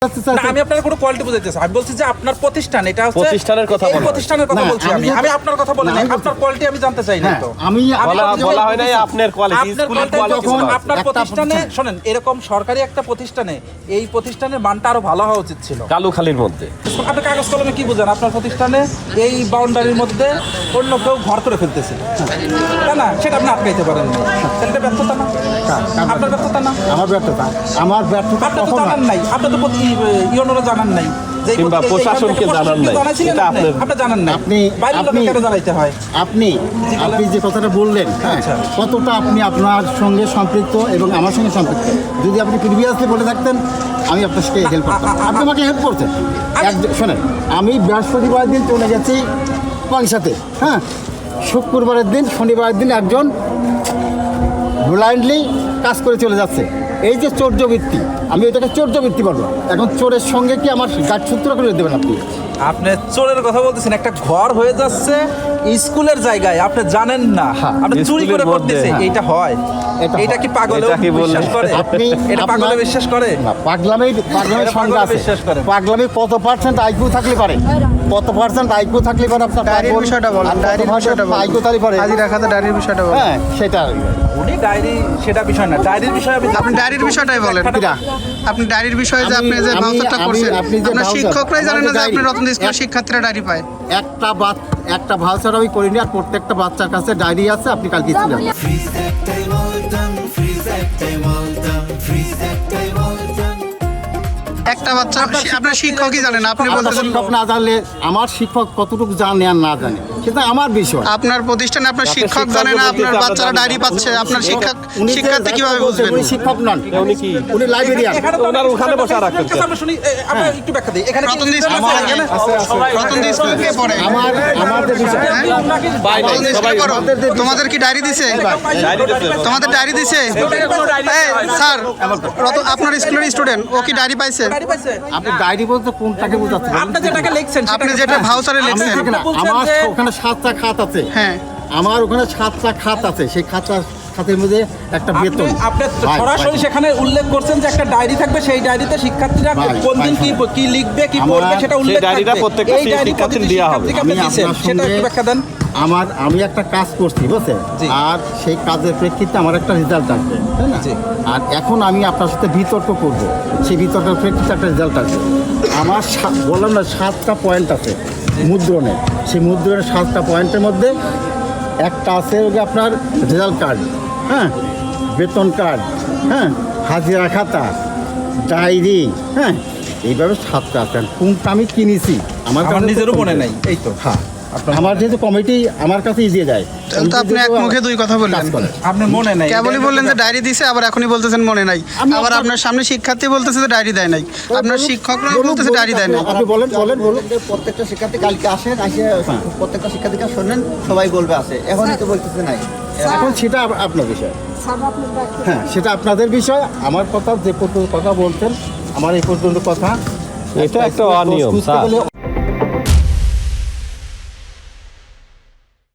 আমি আপনার কোনো কোয়ালিটি বুঝাইতেছি, আমি বলছি যে আপনার প্রতিষ্ঠান, এটা হচ্ছে প্রতিষ্ঠানের কথা বলা, প্রতিষ্ঠানের কথা বলছি আমি আপনার কথা বলি না, আপনার কোয়ালিটি আমি জানতে চাই না। তো আমি বলা হয় নাই আপনার কোয়ালিটি, স্কুলের কোয়ালিটি। আপনার প্রতিষ্ঠানে শুনেন, এরকম সরকারি একটা প্রতিষ্ঠানে এই প্রতিষ্ঠানের মানটা আরো ভালো হওয়া উচিত ছিল। কালুখালীর মধ্যে আপনি কাগজ কলমে কি বুঝেন? আপনার প্রতিষ্ঠানে এই বাউন্ডারির মধ্যে অন্য কেউ ঘর করে ফেলতেছে, তাই না? সেটা আপনি আটকাইতে পারেন না, এটা ব্যর্থতা না? আপনার ব্যর্থতা না? আমার ব্যর্থতা, আমার ব্যর্থতা। আপনি তো জানান নাই, আপনি তো ইউনোরা জানান নাই, কিংবা প্রশাসনকে জানান নাই, এটা আপনি জানান না। আপনি কেন জানাইতে হয়? আপনি যে কথাটা বললেন, কতটা আপনি আপনার সঙ্গে সম্পৃক্ত এবং আমার সঙ্গে সম্পৃক্ত। যদি আপনি প্রিভিয়াসলি বলে থাকতেন আমি আপনাকে হেল্প করতাম, আপনি আমাকে হেল্প করতেন। শোনেন, আমি বৃহস্পতিবার দিন চলে গেছি পাংশাতে, হ্যাঁ, শুক্রবারের দিন শনিবারের দিন একজন ব্লাইন্ডলি কাজ করে চলে যাচ্ছে। এই যে চৌর্যবৃত্তি, আমি এটাকে চৌর্যবৃত্তি বলবো। এখন চোরের সঙ্গে কি আমার গাছসূত্র করে দেবেন আপনি? আপনি চোরের কথা বলতেছেন, একটা ঘর হয়ে যাচ্ছে স্কুলের জায়গায়, আপনি জানেন না, আপনি চুরি করে করতেছে। এইটা হয়? এটা কি পাগলে বিশ্বাস করে? আপনি এটা পাগলে বিশ্বাস করে? পাগলামের সংখ্যা আছে। পাগলামের কত পার্সেন্ট আইকিউ থাকলে পারে, কত পার্সেন্ট আইকিউ থাকলে পারে আপনার ডায়েরির বিষয়টা বলেন, ডায়েরির বিষয়টা বলেন, আইকিউ থাকলে পারে হাজির রাখাতে ডায়েরির বিষয়টা বলেন। হ্যাঁ, সেটা উনি ডায়েরি, সেটা বিষয় না, ডায়েরির বিষয়ে আপনি ডায়েরির বিষয়টাই বলেন। আপনি ডায়েরির বিষয়ে যে আপনি যে ভাউচারটা করছেন, আপনার শিক্ষকরাই জানেন না যে আপনি রতন স্কুলের শিক্ষার্থীরা ডায়েরি পায়। একটা ভাউচার আমি করিনি, আর প্রত্যেকটা বাচ্চার কাছে ডায়েরি আছে। আপনি কালকে ছিলেন। একটা বাচ্চা আপনার শিক্ষকই জানেন, আপনি বলতেছেন শিক্ষক না জানলে আমার শিক্ষক কতটুকু জানে আর না জানে সেটা আমার বিষয়। আপনার প্রতিষ্ঠানে আপনার শিক্ষক জানে না আপনার বাচ্চারা ডায়েরি পাচ্ছে, আপনার শিক্ষার্থী কিভাবে বুঝবেন? উনি শিক্ষক নন, উনি কি উনি লাইব্রেরিয়ান। ওখানে বসে রাখতেন। আমরা শুনি, আমরা একটু ব্যাখ্যা দিই। এখানে রতন স্কুলে কে পড়ে? আমার যে বিষয় তোমাদের কি ডায়েরি দিছে? তোমাদের ডায়েরি দিছে? স্যার, আপনার স্কুলের স্টুডেন্ট, ও কি ডায়েরি পাইছে? আপনি ডায়েরি বলতে কোনটাকে বোঝাচ্ছেন? আপনি যেটাকে লিখছেন, আপনি যেটা ভাউচারে লিখছেন, আমার ওখানে 7টা খাত আছে। হ্যাঁ, আমার ওখানে 7টা খাত আছে। সেই খাতের মধ্যে একটা বেতন। আপনি সরাসরি সেখানে উল্লেখ করছেন যে একটা ডায়েরি থাকবে, সেই ডায়েরিতে শিক্ষার্থীরা কোন দিন কি লিখবে, কি পড়বে সেটা উল্লেখ থাকবে। ডায়েরিটা প্রত্যেকটা শিক্ষার্থীর দেওয়া হবে। সেটা একটু ব্যাখ্যা দেন। আমি একটা কাজ করছি, বুঝছেন, আর সেই কাজের প্রেক্ষিতে আমার একটা রেজাল্ট আসবে, তাই না? আর এখন আমি আপনার সাথে বিতর্ক করব, সেই বিতর্কের প্রেক্ষিতে একটা রেজাল্ট আসবে। আমার বললাম না 7টা পয়েন্ট আছে মুদ্রণে, সেই মুদ্রণের 7টা পয়েন্টের মধ্যে একটা আছে আপনার রেজাল্ট কার্ড, হ্যাঁ, বেতন কার্ড, হ্যাঁ, হাজিরা খাতা, ডায়েরি, হ্যাঁ, এইভাবে 7টা আছে। কোনটা আমি কিনেছি আমার নিজেরও মনে নাই। এই তো, হ্যাঁ, আমার যেহেতু কমিটি আমার কাছে দিয়ে যায়, তো আপনি এক মুখে দুই কথা বললেন। আপনার মনে নাই, কেবলই বললেন যে ডায়েরি দিছে, আবার এখনই বলতেছেন মনে নাই। আবার আপনার সামনে শিক্ষার্থী বলতেছে যে ডায়েরি দেয় নাই, আপনার শিক্ষকরা বলতেছে ডায়েরি দেয় নাই। আপনি বলেন। প্রত্যেকটা শিক্ষার্থী কালকে আসেন, প্রত্যেকটা শিক্ষার্থীকে শোনেন, সবাই বলবে আছে, এখনই তো বলতেছে নাই। এখন সেটা আপনার বিষয়, হ্যাঁ, সেটা আপনাদের বিষয়। আমার কথা যে পর্যন্ত কথা বলছেন, আমার এই পর্যন্ত কথা, এটা একটা অনিয়ম স্যার।